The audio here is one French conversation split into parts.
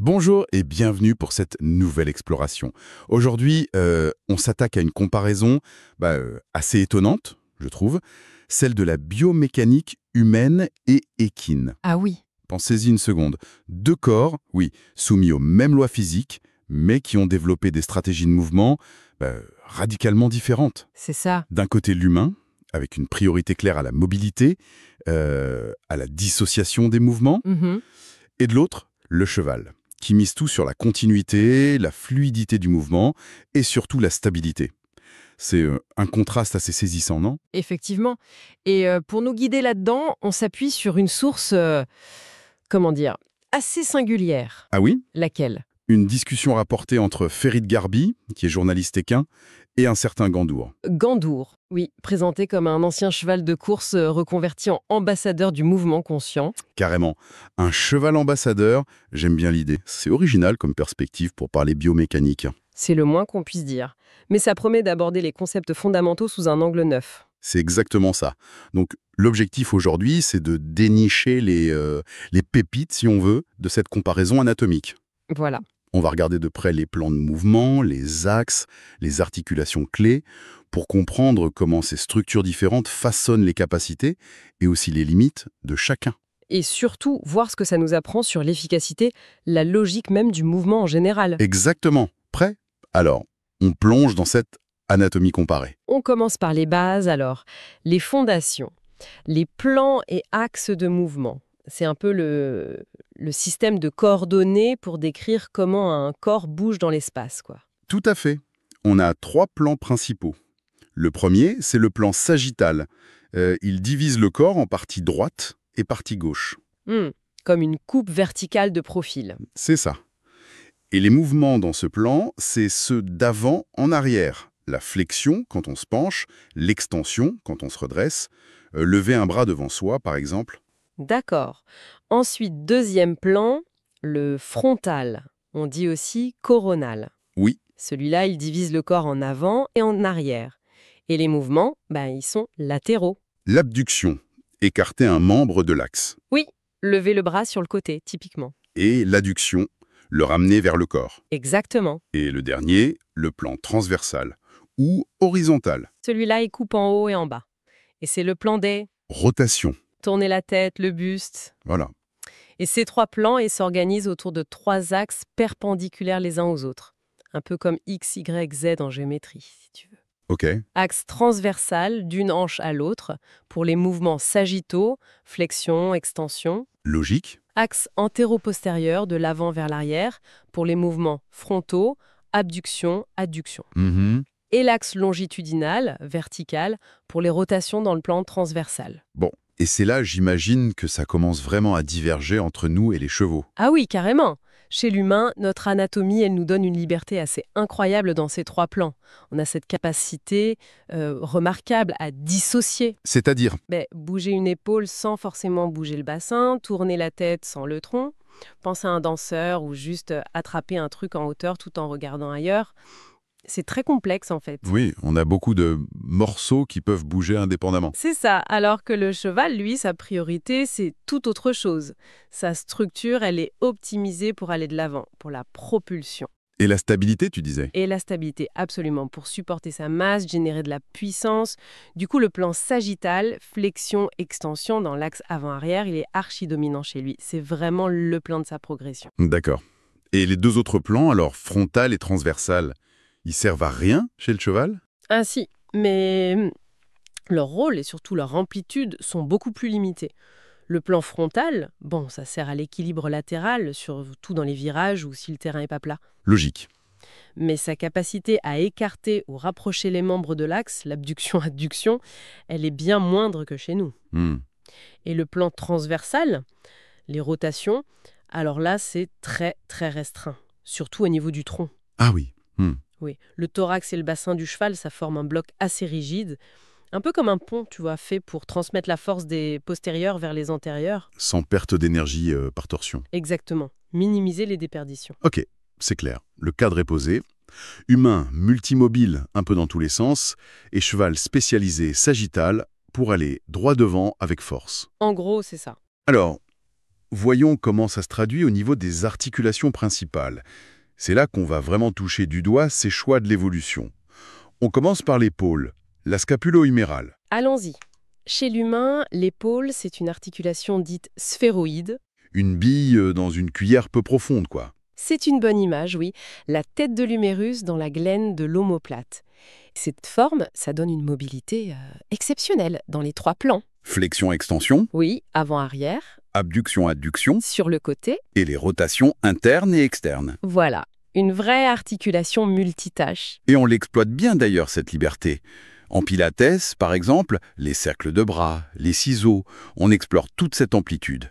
Bonjour et bienvenue pour cette nouvelle exploration. Aujourd'hui, on s'attaque à une comparaison assez étonnante, je trouve, celle de la biomécanique humaine et équine. Ah oui, Pensez-y une seconde. Deux corps, oui, soumis aux mêmes lois physiques, mais qui ont développé des stratégies de mouvement radicalement différentes. c'est ça. D'un côté, l'humain, avec une priorité claire à la mobilité, à la dissociation des mouvements, Mhm. et de l'autre, le cheval, qui mise tout sur la continuité, la fluidité du mouvement et surtout la stabilité. C'est un contraste assez saisissant, non? Effectivement. Et pour nous guider là-dedans, on s'appuie sur une source, comment dire, assez singulière. Ah oui? Laquelle? Une discussion rapportée entre Ferit Garbi, qui est journaliste équin, et un certain Gandour. Gandour. Oui, présenté comme un ancien cheval de course reconverti en ambassadeur du mouvement conscient. Carrément. Un cheval ambassadeur, j'aime bien l'idée. C'est original comme perspective pour parler biomécanique. C'est le moins qu'on puisse dire. Mais ça promet d'aborder les concepts fondamentaux sous un angle neuf. C'est exactement ça. Donc l'objectif aujourd'hui, c'est de dénicher les pépites, si on veut, de cette comparaison anatomique. Voilà. On va regarder de près les plans de mouvement, les axes, les articulations clés, pour comprendre comment ces structures différentes façonnent les capacités et aussi les limites de chacun. Et surtout, voir ce que ça nous apprend sur l'efficacité, la logique même du mouvement en général. Exactement. Prêt? Alors, on plonge dans cette anatomie comparée. On commence par les bases alors. Les fondations, les plans et axes de mouvement. C'est un peu le système de coordonnées pour décrire comment un corps bouge dans l'espace, quoi. Tout à fait. On a trois plans principaux. Le premier, c'est le plan sagittal. Il divise le corps en partie droite et partie gauche. Hmm, comme une coupe verticale de profil. C'est ça. Et les mouvements dans ce plan, c'est ceux d'avant en arrière. La flexion quand on se penche, l'extension quand on se redresse, lever un bras devant soi par exemple. D'accord. Ensuite, deuxième plan, le frontal. On dit aussi coronal. Oui, Celui-là, il divise le corps en avant et en arrière. Et les mouvements, ils sont latéraux. l'abduction, écarter un membre de l'axe. Oui, lever le bras sur le côté, typiquement. Et l'adduction, le ramener vers le corps. Exactement. Et le dernier, le plan transversal ou horizontal. Celui-là, il coupe en haut et en bas. Et c'est le plan des Rotation. tourner la tête, le buste. Voilà. Et ces trois plans, ils s'organisent autour de trois axes perpendiculaires les uns aux autres. Un peu comme X, Y, Z en géométrie, si tu veux. OK. Axe transversal d'une hanche à l'autre pour les mouvements sagittaux, flexion, extension. Logique. Axe antéro-postérieur de l'avant vers l'arrière pour les mouvements frontaux, abduction, adduction. Mhm. Et l'axe longitudinal, vertical, pour les rotations dans le plan transversal. Bon. Et c'est là, j'imagine, que ça commence vraiment à diverger entre nous et les chevaux. Ah oui, carrément. Chez l'humain, notre anatomie, elle nous donne une liberté assez incroyable dans ces trois plans. On a cette capacité remarquable à dissocier. C'est-à-dire, Bouger une épaule sans forcément bouger le bassin, tourner la tête sans le tronc, penser à un danseur ou juste attraper un truc en hauteur tout en regardant ailleurs. C'est très complexe en fait. oui, on a beaucoup de morceaux qui peuvent bouger indépendamment. C'est ça, alors que le cheval, lui, sa priorité, c'est tout autre chose. Sa structure, elle est optimisée pour aller de l'avant, pour la propulsion. Et la stabilité, tu disais? Et la stabilité, absolument, pour supporter sa masse, générer de la puissance. Du coup, le plan sagittal, flexion, extension dans l'axe avant-arrière, il est archi-dominant chez lui. C'est vraiment le plan de sa progression. D'accord. Et les deux autres plans, alors frontal et transversal, ils servent à rien chez le cheval? Ainsi, mais leur rôle et surtout leur amplitude sont beaucoup plus limités. Le plan frontal, ça sert à l'équilibre latéral, surtout dans les virages ou si le terrain n'est pas plat. Logique. Mais sa capacité à écarter ou rapprocher les membres de l'axe, l'abduction-adduction, elle est bien moindre que chez nous. Hmm. Et le plan transversal, les rotations, alors là, c'est très très restreint, surtout au niveau du tronc. Ah oui. Hmm. Oui, le thorax et le bassin du cheval, ça forme un bloc assez rigide, un peu comme un pont, tu vois, fait pour transmettre la force des postérieurs vers les antérieurs. Sans perte d'énergie par torsion. Exactement, minimiser les déperditions. Ok, c'est clair. Le cadre est posé. Humain multimobile un peu dans tous les sens et cheval spécialisé sagittal pour aller droit devant avec force. En gros, c'est ça. Alors, voyons comment ça se traduit au niveau des articulations principales. C'est là qu'on va vraiment toucher du doigt ces choix de l'évolution. On commence par l'épaule, la scapulo-humérale. Allons-y. Chez l'humain, l'épaule, c'est une articulation dite sphéroïde. Une bille dans une cuillère peu profonde, quoi. C'est une bonne image, oui. La tête de l'humérus dans la glaine de l'omoplate. Cette forme, ça donne une mobilité exceptionnelle dans les 3 plans. Flexion-extension, Oui, avant-arrière, abduction-adduction, sur le côté. et les rotations internes et externes. Voilà, une vraie articulation multitâche. Et on l'exploite bien d'ailleurs, cette liberté. En pilates, par exemple, les cercles de bras, les ciseaux, on explore toute cette amplitude.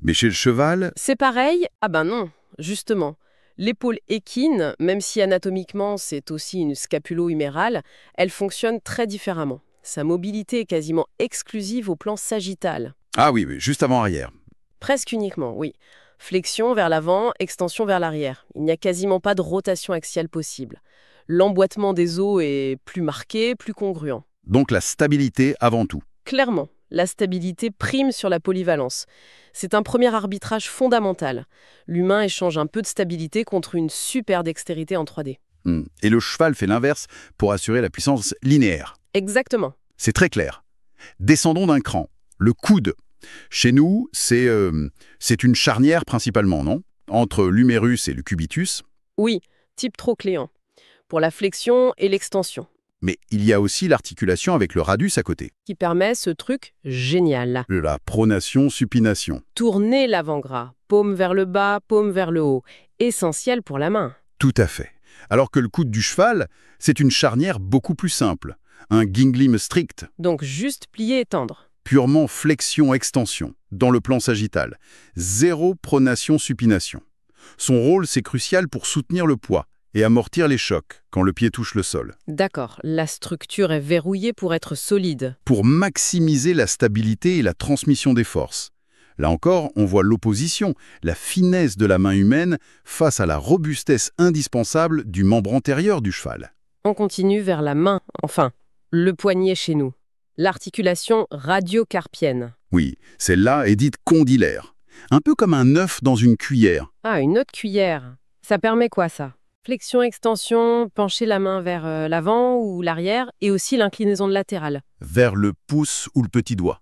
Mais chez le cheval, C'est pareil? Ah ben non, justement. L'épaule équine, même si anatomiquement c'est aussi une scapulo-humérale, elle fonctionne très différemment. Sa mobilité est quasiment exclusive au plan sagittal. ah oui, juste avant-arrière. Presque uniquement, oui. Flexion vers l'avant, extension vers l'arrière. Il n'y a quasiment pas de rotation axiale possible. L'emboîtement des os est plus marqué, plus congruent. Donc la stabilité avant tout. Clairement, la stabilité prime sur la polyvalence. C'est un premier arbitrage fondamental. L'humain échange un peu de stabilité contre une super dextérité en 3D. Et le cheval fait l'inverse pour assurer la puissance linéaire. Exactement. C'est très clair. Descendons d'un cran. Le coude. Chez nous, c'est une charnière principalement, non? Entre l'humérus et le cubitus. Oui, type trochléen. Pour la flexion et l'extension, Mais il y a aussi l'articulation avec le radius à côté. qui permet ce truc génial. La pronation-supination. Tourner l'avant-gras, paume vers le bas, paume vers le haut. Essentiel pour la main. Tout à fait. Alors que le coude du cheval, c'est une charnière beaucoup plus simple. Un ginglium strict. Donc juste plier et tendre. Purement flexion-extension, dans le plan sagittal. Zéro pronation-supination. Son rôle, c'est crucial pour soutenir le poids et amortir les chocs quand le pied touche le sol. D'accord, la structure est verrouillée pour être solide. Pour maximiser la stabilité et la transmission des forces. Là encore, on voit l'opposition, la finesse de la main humaine face à la robustesse indispensable du membre antérieur du cheval. On continue vers la main, enfin, le poignet chez nous. L'articulation radiocarpienne. Oui, celle-là est dite condylaire. Un peu comme un œuf dans une cuillère. Ah, une autre cuillère. Ça permet quoi ça? Flexion-extension, pencher la main vers l'avant ou l'arrière, et aussi l'inclinaison latérale. Vers le pouce ou le petit doigt.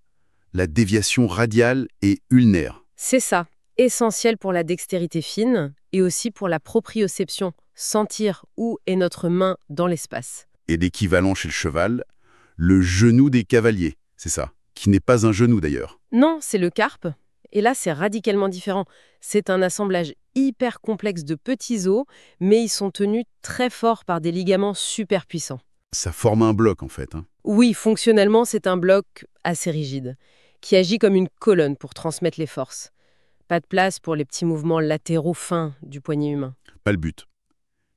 La déviation radiale et ulnaire. C'est ça, essentiel pour la dextérité fine et aussi pour la proprioception, sentir où est notre main dans l'espace. Et d'équivalent chez le cheval, le genou des cavaliers, c'est ça, qui n'est pas un genou d'ailleurs. Non, c'est le carpe. Et là, c'est radicalement différent. C'est un assemblage hyper complexe de petits os, mais ils sont tenus très forts par des ligaments super puissants. Ça forme un bloc en fait. Oui, fonctionnellement, c'est un bloc assez rigide, qui agit comme une colonne pour transmettre les forces. Pas de place pour les petits mouvements latéraux fins du poignet humain. Pas le but.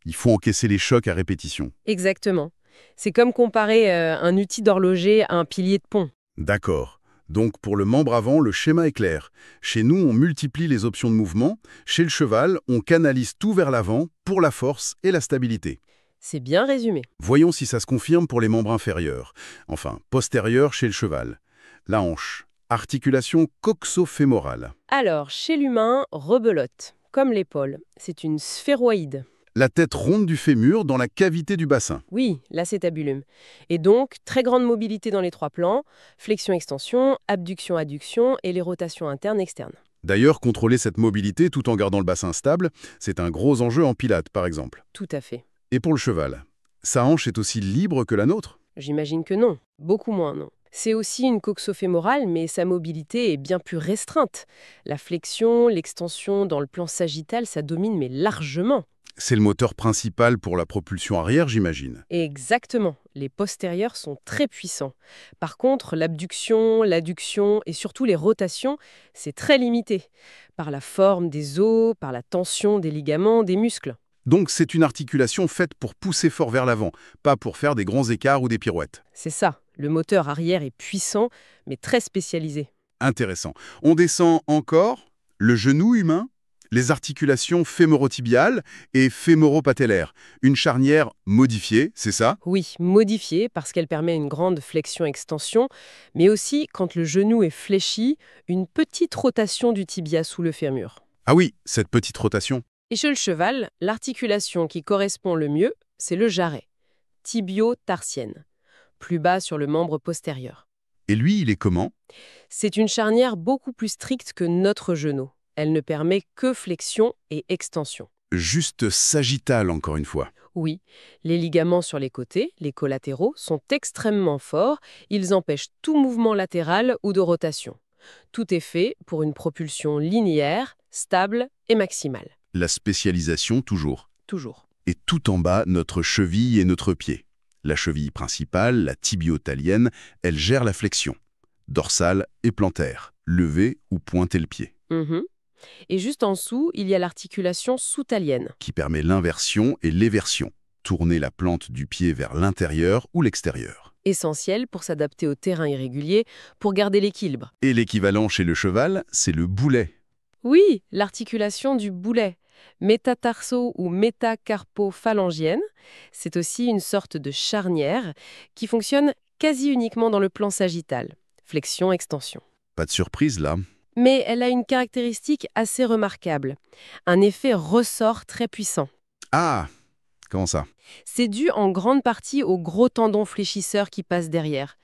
Il faut encaisser les chocs à répétition. Exactement. C'est comme comparer un outil d'horloger à un pilier de pont. D'accord. Donc pour le membre avant, le schéma est clair. Chez nous, on multiplie les options de mouvement. Chez le cheval, on canalise tout vers l'avant pour la force et la stabilité. C'est bien résumé. Voyons si ça se confirme pour les membres inférieurs. Enfin, postérieurs chez le cheval. La hanche. Articulation coxo-fémorale. Alors, chez l'humain, rebelote, comme l'épaule. C'est une sphéroïde. La tête ronde du fémur dans la cavité du bassin. Oui, l'acétabulum. Et donc, très grande mobilité dans les 3 plans, flexion-extension, abduction-adduction et les rotations internes-externes. D'ailleurs, contrôler cette mobilité tout en gardant le bassin stable, c'est un gros enjeu en pilates, par exemple. Tout à fait. Et pour le cheval, sa hanche est aussi libre que la nôtre? J'imagine que non. Beaucoup moins, non. C'est aussi une coxo-fémorale, mais sa mobilité est bien plus restreinte. La flexion, l'extension dans le plan sagittal, ça domine, mais largement. C'est le moteur principal pour la propulsion arrière, j'imagine. Exactement. Les postérieurs sont très puissants. Par contre, l'abduction, l'adduction et surtout les rotations, c'est très limité. Par la forme des os, par la tension des ligaments, des muscles. Donc c'est une articulation faite pour pousser fort vers l'avant, pas pour faire des grands écarts ou des pirouettes. C'est ça. Le moteur arrière est puissant, mais très spécialisé. Intéressant. On descend encore. Le genou humain, Les articulations fémorotibiales et fémoropatellaires. Une charnière modifiée, c'est ça? Oui, modifiée parce qu'elle permet une grande flexion-extension, mais aussi, quand le genou est fléchi, une petite rotation du tibia sous le fémur. Ah oui, cette petite rotation. Et chez le cheval, l'articulation qui correspond le mieux, c'est le jarret, tibio-tarsienne, plus bas sur le membre postérieur. Et lui, il est comment? C'est une charnière beaucoup plus stricte que notre genou. Elle ne permet que flexion et extension. Juste sagittal, encore une fois. Oui, les ligaments sur les côtés, les collatéraux, sont extrêmement forts. Ils empêchent tout mouvement latéral ou de rotation. Tout est fait pour une propulsion linéaire, stable et maximale. La spécialisation, toujours. Toujours. Et tout en bas, notre cheville et notre pied. La cheville principale, la tibiotalienne, elle gère la flexion. Dorsale et plantaire. Lever ou pointer le pied. Mhm. Et juste en dessous, il y a l'articulation soutalienne. Qui permet l'inversion et l'éversion. Tourner la plante du pied vers l'intérieur ou l'extérieur. Essentielle pour s'adapter au terrain irrégulier, pour garder l'équilibre. Et l'équivalent chez le cheval, c'est le boulet. Oui, l'articulation du boulet. Métatarso ou métacarpophalangienne, c'est aussi une sorte de charnière qui fonctionne quasi uniquement dans le plan sagittal. Flexion-extension. Pas de surprise là. Mais elle a une caractéristique assez remarquable. Un effet ressort très puissant. Ah, comment ça? C'est dû en grande partie aux gros tendons fléchisseurs qui passent derrière.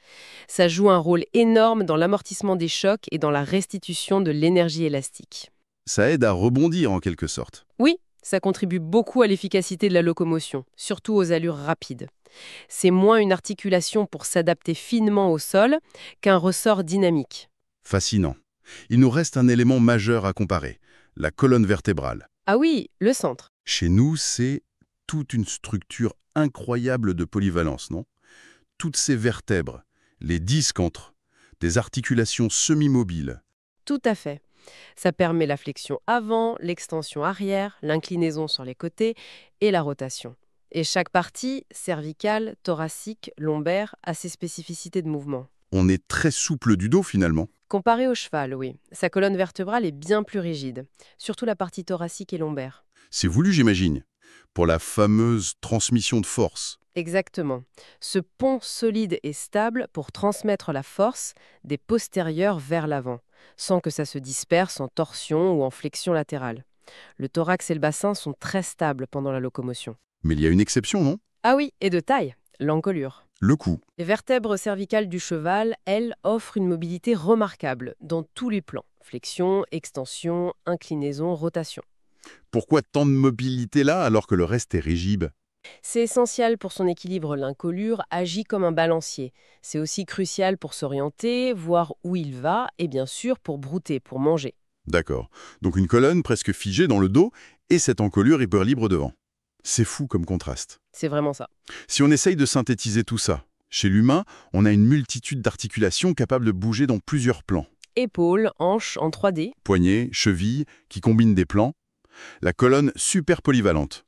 Ça joue un rôle énorme dans l'amortissement des chocs et dans la restitution de l'énergie élastique. Ça aide à rebondir en quelque sorte. Oui, ça contribue beaucoup à l'efficacité de la locomotion, surtout aux allures rapides. C'est moins une articulation pour s'adapter finement au sol qu'un ressort dynamique. Fascinant. Il nous reste un élément majeur à comparer, la colonne vertébrale. Ah oui, le centre. Chez nous, c'est toute une structure incroyable de polyvalence, non? Toutes ces vertèbres, les disques entre, des articulations semi-mobiles. Tout à fait. Ça permet la flexion avant, l'extension arrière, l'inclinaison sur les côtés et la rotation. Et chaque partie, cervicale, thoracique, lombaire, a ses spécificités de mouvement. On est très souple du dos finalement. Comparé au cheval, oui. Sa colonne vertébrale est bien plus rigide, surtout la partie thoracique et lombaire. C'est voulu, j'imagine, pour la fameuse transmission de force. Exactement. Ce pont solide et stable pour transmettre la force des postérieurs vers l'avant, sans que ça se disperse en torsion ou en flexion latérale. Le thorax et le bassin sont très stables pendant la locomotion. Mais il y a une exception, non? Ah oui, et de taille, l'encolure. Le cou. Les vertèbres cervicales du cheval, elles, offrent une mobilité remarquable dans tous les plans. Flexion, extension, inclinaison, rotation. Pourquoi tant de mobilité là alors que le reste est rigide? C'est essentiel pour son équilibre. L'encolure agit comme un balancier. C'est aussi crucial pour s'orienter, voir où il va et bien sûr pour brouter, pour manger. D'accord. Donc une colonne presque figée dans le dos et cette encolure hyper libre devant. C'est fou comme contraste. C'est vraiment ça. Si on essaye de synthétiser tout ça, chez l'humain, on a une multitude d'articulations capables de bouger dans plusieurs plans. Épaules, hanches en 3D. Poignets, chevilles, qui combinent des plans. La colonne super polyvalente.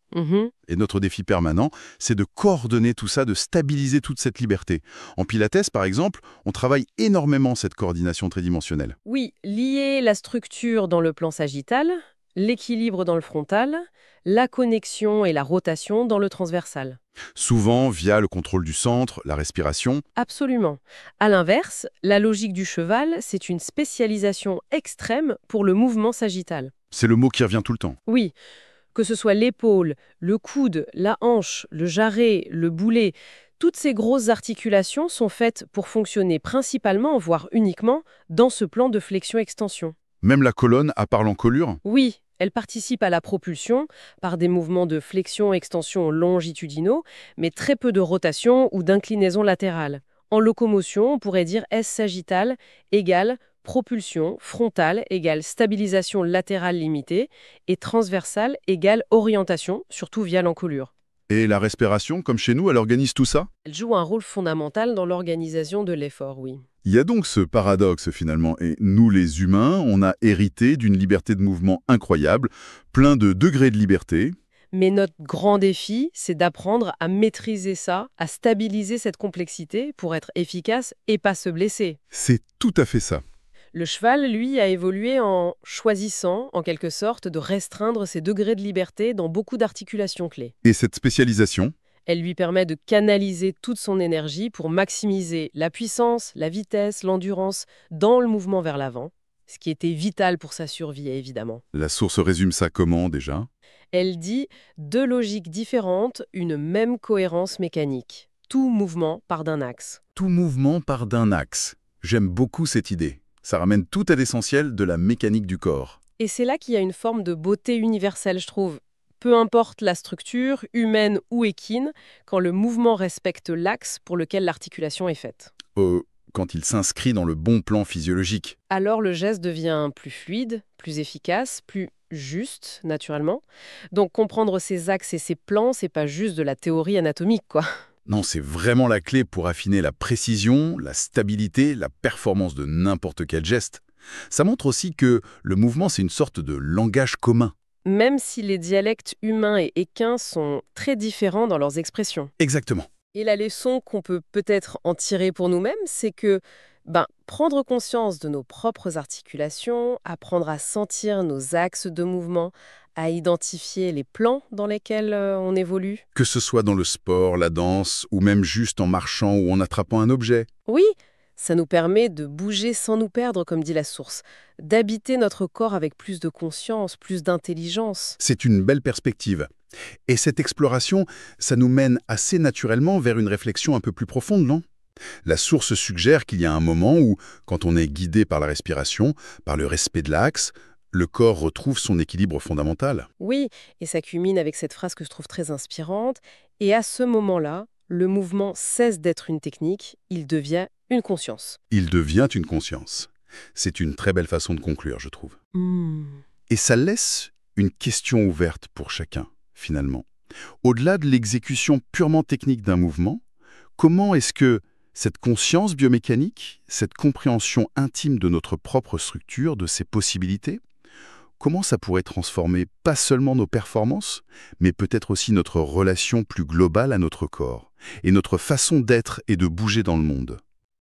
Et notre défi permanent, c'est de coordonner tout ça, de stabiliser toute cette liberté. En Pilates, par exemple, on travaille énormément cette coordination tridimensionnelle. Oui, lier la structure dans le plan sagittal, l'équilibre dans le frontal, la connexion et la rotation dans le transversal. Souvent via le contrôle du centre, la respiration. Absolument. À l'inverse, la logique du cheval, c'est une spécialisation extrême pour le mouvement sagittal. C'est le mot qui revient tout le temps. Oui, que ce soit l'épaule, le coude, la hanche, le jarret, le boulet, toutes ces grosses articulations sont faites pour fonctionner principalement, voire uniquement, dans ce plan de flexion-extension. Même la colonne, à part l'encolure. Oui, elle participe à la propulsion par des mouvements de flexion-extension longitudinaux, mais très peu de rotation ou d'inclinaison latérale. En locomotion, on pourrait dire S sagittal égale propulsion, frontale égale stabilisation latérale limitée et transversale égale orientation, surtout via l'encolure. Et la respiration, comme chez nous, elle organise tout ça? Elle joue un rôle fondamental dans l'organisation de l'effort, oui. Il y a donc ce paradoxe finalement, et nous les humains, on a hérité d'une liberté de mouvement incroyable, plein de degrés de liberté. Mais notre grand défi, c'est d'apprendre à maîtriser ça, à stabiliser cette complexité pour être efficace et pas se blesser. C'est tout à fait ça. Le cheval, lui, a évolué en choisissant, en quelque sorte, de restreindre ses degrés de liberté dans beaucoup d'articulations clés. Et cette spécialisation? Elle lui permet de canaliser toute son énergie pour maximiser la puissance, la vitesse, l'endurance dans le mouvement vers l'avant, ce qui était vital pour sa survie, évidemment. La source résume ça comment, déjà? Elle dit deux logiques différentes, une même cohérence mécanique. Tout mouvement part d'un axe. Tout mouvement part d'un axe. J'aime beaucoup cette idée. Ça ramène tout à l'essentiel de la mécanique du corps. Et c'est là qu'il y a une forme de beauté universelle, je trouve. Peu importe la structure, humaine ou équine, quand le mouvement respecte l'axe pour lequel l'articulation est faite. Quand il s'inscrit dans le bon plan physiologique. Alors le geste devient plus fluide, plus efficace, plus juste, naturellement. Donc comprendre ces axes et ces plans, c'est pas juste de la théorie anatomique, quoi. Non, c'est vraiment la clé pour affiner la précision, la stabilité, la performance de n'importe quel geste. Ça montre aussi que le mouvement, c'est une sorte de langage commun. Même si les dialectes humains et équins sont très différents dans leurs expressions. Exactement. Et la leçon qu'on peut peut-être en tirer pour nous-mêmes, c'est que prendre conscience de nos propres articulations, apprendre à sentir nos axes de mouvement, à identifier les plans dans lesquels on évolue. Que ce soit dans le sport, la danse, ou même juste en marchant ou en attrapant un objet. Oui, ça nous permet de bouger sans nous perdre, comme dit la source, d'habiter notre corps avec plus de conscience, plus d'intelligence. C'est une belle perspective. Et cette exploration, ça nous mène assez naturellement vers une réflexion un peu plus profonde, non? La source suggère qu'il y a un moment où, quand on est guidé par la respiration, par le respect de l'axe, le corps retrouve son équilibre fondamental. Oui, et ça culmine avec cette phrase que je trouve très inspirante. Et à ce moment-là, le mouvement cesse d'être une technique, il devient une conscience. Il devient une conscience. C'est une très belle façon de conclure, je trouve. Et ça laisse une question ouverte pour chacun, finalement. Au-delà de l'exécution purement technique d'un mouvement, comment est-ce que cette conscience biomécanique, cette compréhension intime de notre propre structure, de ses possibilités, comment ça pourrait transformer pas seulement nos performances, mais peut-être aussi notre relation plus globale à notre corps et notre façon d'être et de bouger dans le monde?